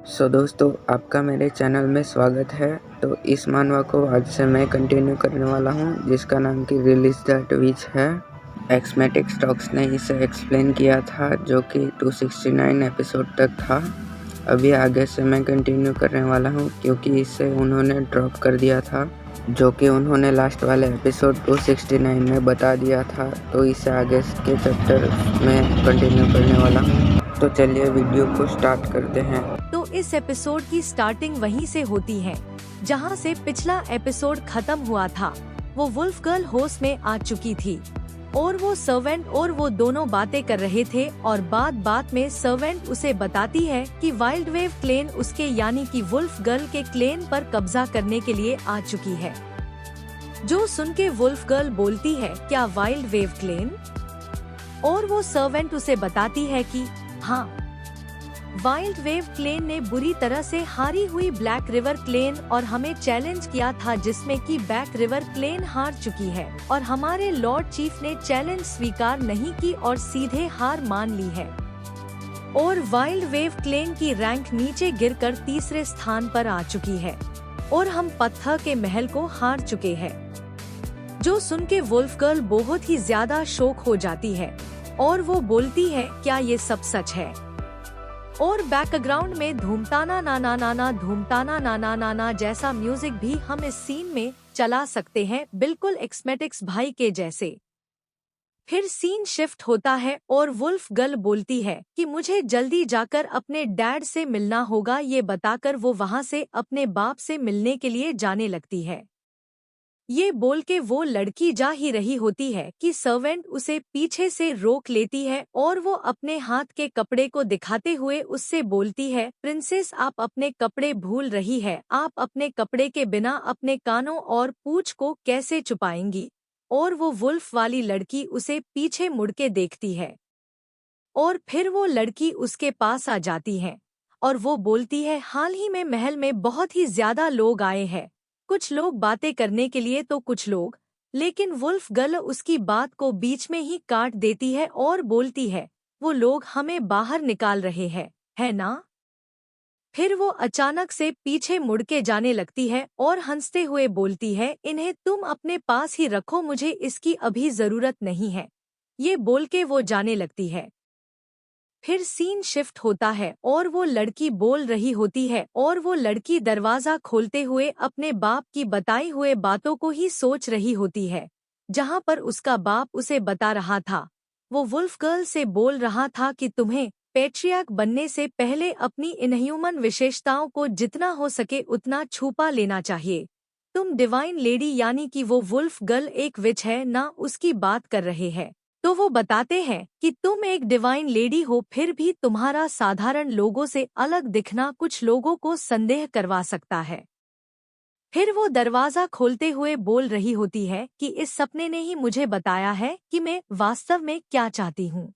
दोस्तों, आपका मेरे चैनल में स्वागत है। तो इस मानवा को आज से मैं कंटिन्यू करने वाला हूँ, जिसका नाम कि रिलीज दैट विच है। एक्समेटिक स्टॉक्स ने इसे एक्सप्लेन किया था, जो कि 269 एपिसोड तक था। अभी आगे से मैं कंटिन्यू करने वाला हूँ, क्योंकि इसे उन्होंने ड्रॉप कर दिया था, जो कि उन्होंने लास्ट वाले एपिसोड 269 में बता दिया था। तो इसे आगे के चैप्टर में कंटिन्यू करने वाला हूँ। तो चलिए वीडियो को स्टार्ट करते हैं। तो इस एपिसोड की स्टार्टिंग वहीं से होती है जहां से पिछला एपिसोड खत्म हुआ था। वो वुल्फ गर्ल हाउस में आ चुकी थी और वो सर्वेंट और वो दोनों बातें कर रहे थे और बात में सर्वेंट उसे बताती है कि वाइल्ड वेव क्लेन उसके यानी कि वुल्फ गर्ल के क्लेन पर कब्जा करने के लिए आ चुकी है। जो सुन के वुल्फ गर्ल बोलती है, क्या वाइल्ड वेव क्लेन? और वो सर्वेंट उसे बताती है कि हाँ, वाइल्ड वेव क्लेन ने बुरी तरह से हारी हुई ब्लैक रिवर क्लेन और हमें चैलेंज किया था, जिसमें कि बैक रिवर क्लेन हार चुकी है और हमारे लॉर्ड चीफ ने चैलेंज स्वीकार नहीं की और सीधे हार मान ली है। और वाइल्ड वेव क्लेन की रैंक नीचे गिरकर तीसरे स्थान पर आ चुकी है और हम पत्थर के महल को हार चुके हैं। जो सुन के वुल्फ गर्ल बहुत ही ज्यादा शौक हो जाती है और वो बोलती है, क्या ये सब सच है? और बैकग्राउंड में धूमताना नाना नाना धूमताना नाना नाना जैसा म्यूजिक भी हम इस सीन में चला सकते हैं, बिल्कुल एक्समेटिक्स भाई के जैसे। फिर सीन शिफ्ट होता है और वुल्फ गर्ल बोलती है कि मुझे जल्दी जाकर अपने डैड से मिलना होगा। ये बताकर वो वहाँ से अपने बाप से मिलने के लिए जाने लगती है। ये बोल के वो लड़की जा ही रही होती है कि सर्वेंट उसे पीछे से रोक लेती है और वो अपने हाथ के कपड़े को दिखाते हुए उससे बोलती है, प्रिंसेस आप अपने कपड़े भूल रही है, आप अपने कपड़े के बिना अपने कानों और पूंछ को कैसे छुपाएंगी? और वो वुल्फ वाली लड़की उसे पीछे मुड़ के देखती है और फिर वो लड़की उसके पास आ जाती है और वो बोलती है, हाल ही में महल में बहुत ही ज्यादा लोग आए हैं, कुछ लोग बातें करने के लिए तो कुछ लोग। लेकिन वुल्फ गर्ल उसकी बात को बीच में ही काट देती है और बोलती है, वो लोग हमें बाहर निकाल रहे हैं, है ना? फिर वो अचानक से पीछे मुड़ के जाने लगती है और हंसते हुए बोलती है, इन्हें तुम अपने पास ही रखो, मुझे इसकी अभी जरूरत नहीं है। ये बोल के वो जाने लगती है। फिर सीन शिफ्ट होता है और वो लड़की बोल रही होती है और वो लड़की दरवाजा खोलते हुए अपने बाप की बताई हुए बातों को ही सोच रही होती है, जहाँ पर उसका बाप उसे बता रहा था। वो वुल्फ गर्ल से बोल रहा था कि तुम्हें पैट्रियार्क बनने से पहले अपनी इनह्यूमन विशेषताओं को जितना हो सके उतना छुपा लेना चाहिए। तुम डिवाइन लेडी यानी कि वो वुल्फ गर्ल एक विच है ना, उसकी बात कर रहे हैं। तो वो बताते हैं कि तुम एक डिवाइन लेडी हो, फिर भी तुम्हारा साधारण लोगों से अलग दिखना कुछ लोगों को संदेह करवा सकता है। फिर वो दरवाजा खोलते हुए बोल रही होती है कि इस सपने ने ही मुझे बताया है कि मैं वास्तव में क्या चाहती हूँ।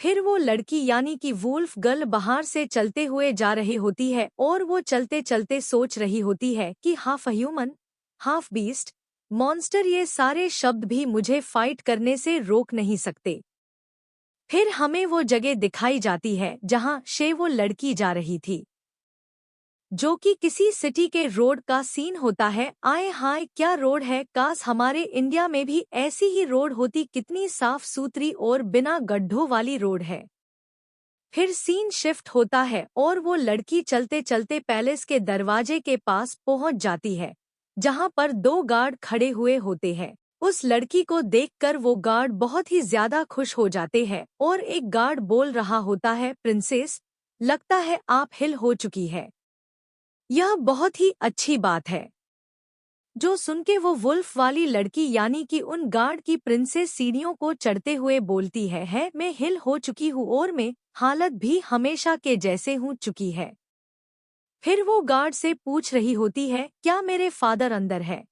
फिर वो लड़की यानी कि वुल्फ गर्ल बाहर से चलते हुए जा रही होती है और वो चलते चलते सोच रही होती है कि half human half beast monster, ये सारे शब्द भी मुझे फाइट करने से रोक नहीं सकते। फिर हमें वो जगह दिखाई जाती है जहां से वो लड़की जा रही थी, जो कि किसी सिटी के रोड का सीन होता है। आए हाय, क्या रोड है! काश हमारे इंडिया में भी ऐसी ही रोड होती, कितनी साफ सुथरी और बिना गड्ढों वाली रोड है। फिर सीन शिफ्ट होता है और वो लड़की चलते चलते पैलेस के दरवाजे के पास पहुंच जाती है, जहां पर दो गार्ड खड़े हुए होते हैं। उस लड़की को देखकर वो गार्ड बहुत ही ज्यादा खुश हो जाते हैं और एक गार्ड बोल रहा होता है, प्रिंसेस, लगता है आप हिल हो चुकी है। यह बहुत ही अच्छी बात है। जो सुन के वो वुल्फ वाली लड़की यानी कि उन गार्ड की प्रिंसेस सीढ़ियों को चढ़ते हुए बोलती है, मैं हिल हो चुकी हूँ और मैं हालत भी हमेशा के जैसे हूँ चुकी है। फिर वो गार्ड से पूछ रही होती है, क्या मेरे फादर अंदर है?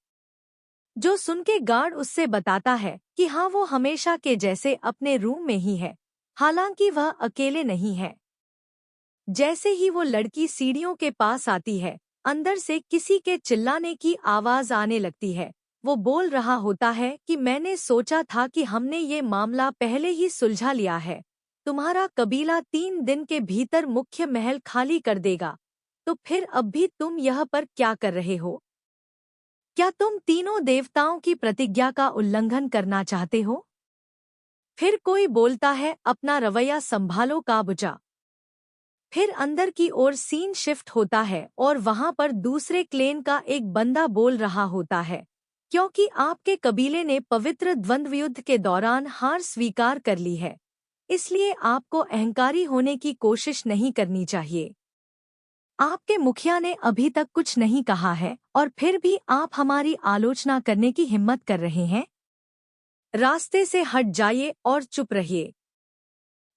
जो सुन के गार्ड उससे बताता है कि हाँ, वो हमेशा के जैसे अपने रूम में ही है, हालांकि वह अकेले नहीं है। जैसे ही वो लड़की सीढ़ियों के पास आती है, अंदर से किसी के चिल्लाने की आवाज आने लगती है। वो बोल रहा होता है कि मैंने सोचा था कि हमने ये मामला पहले ही सुलझा लिया है, तुम्हारा कबीला 3 दिन के भीतर मुख्य महल खाली कर देगा, तो फिर अब भी तुम यह पर क्या कर रहे हो? क्या तुम तीनों देवताओं की प्रतिज्ञा का उल्लंघन करना चाहते हो? फिर कोई बोलता है, अपना रवैया संभालो काबूचा। फिर अंदर की ओर सीन शिफ्ट होता है और वहां पर दूसरे क्लेन का एक बंदा बोल रहा होता है, क्योंकि आपके कबीले ने पवित्र द्वंद्व युद्ध के दौरान हार स्वीकार कर ली है, इसलिए आपको अहंकारी होने की कोशिश नहीं करनी चाहिए। आपके मुखिया ने अभी तक कुछ नहीं कहा है और फिर भी आप हमारी आलोचना करने की हिम्मत कर रहे हैं। रास्ते से हट जाइए और चुप रहिए।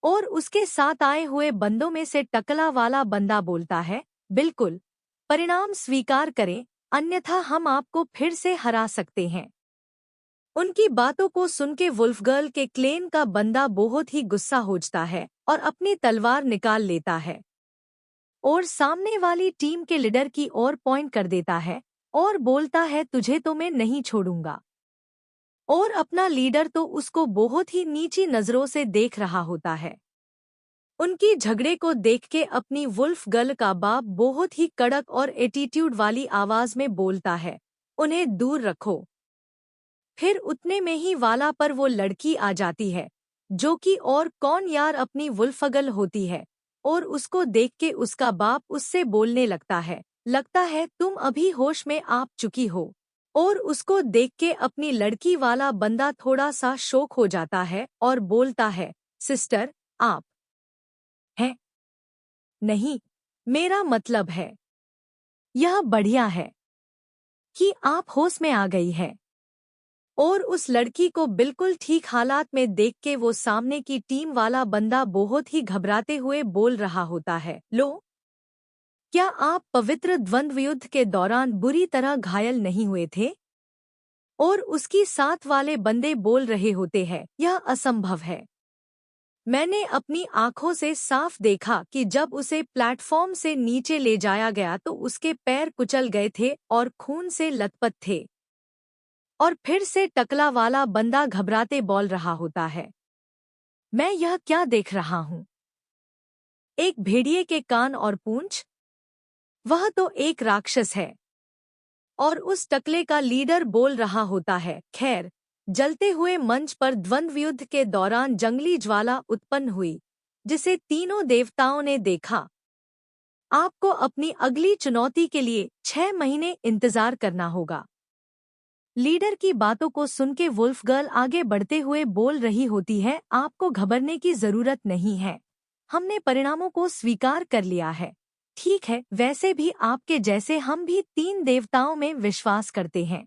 और उसके साथ आए हुए बंदों में से टकला वाला बंदा बोलता है, बिल्कुल, परिणाम स्वीकार करें, अन्यथा हम आपको फिर से हरा सकते हैं। उनकी बातों को सुन के वुल्फगर्ल के क्लेन का बंदा बहुत ही गुस्सा हो जाता है और अपनी तलवार निकाल लेता है और सामने वाली टीम के लीडर की ओर पॉइंट कर देता है और बोलता है, तुझे तो मैं नहीं छोड़ूंगा। और अपना लीडर तो उसको बहुत ही नीची नजरों से देख रहा होता है। उनकी झगड़े को देख के अपनी वुल्फ गर्ल का बाप बहुत ही कड़क और एटीट्यूड वाली आवाज में बोलता है, उन्हें दूर रखो। फिर उतने में ही वाला पर वो लड़की आ जाती है, जो कि और कौन यार अपनी वुल्फगल होती है, और उसको देख के उसका बाप उससे बोलने लगता है तुम अभी होश में आ चुकी हो। और उसको देख के अपनी लड़की वाला बंदा थोड़ा सा शौक हो जाता है और बोलता है, सिस्टर, आप हैं? नहीं, मेरा मतलब है, यह बढ़िया है कि आप होश में आ गई है। और उस लड़की को बिल्कुल ठीक हालात में देख के वो सामने की टीम वाला बंदा बहुत ही घबराते हुए बोल रहा होता है, लो, क्या आप पवित्र द्वंद्व युद्ध के दौरान बुरी तरह घायल नहीं हुए थे? और उसकी साथ वाले बंदे बोल रहे होते हैं, यह असंभव है। मैंने अपनी आंखों से साफ देखा कि जब उसे प्लेटफॉर्म से नीचे ले जाया गया तो उसके पैर कुचल गए थे और खून से लथपथ थे। और फिर से टकला वाला बंदा घबराते बोल रहा होता है, मैं यह क्या देख रहा हूँ? एक भेड़िए के कान और पूंछ? वह तो एक राक्षस है। और उस टकले का लीडर बोल रहा होता है, खैर, जलते हुए मंच पर द्वंद्व युद्ध के दौरान जंगली ज्वाला उत्पन्न हुई, जिसे तीनों देवताओं ने देखा। आपको अपनी अगली चुनौती के लिए 6 महीने इंतजार करना होगा। लीडर की बातों को सुन के वुल्फ गर्ल आगे बढ़ते हुए बोल रही होती है, आपको घबराने की जरूरत नहीं है, हमने परिणामों को स्वीकार कर लिया है। ठीक है, वैसे भी आपके जैसे हम भी 3 देवताओं में विश्वास करते हैं।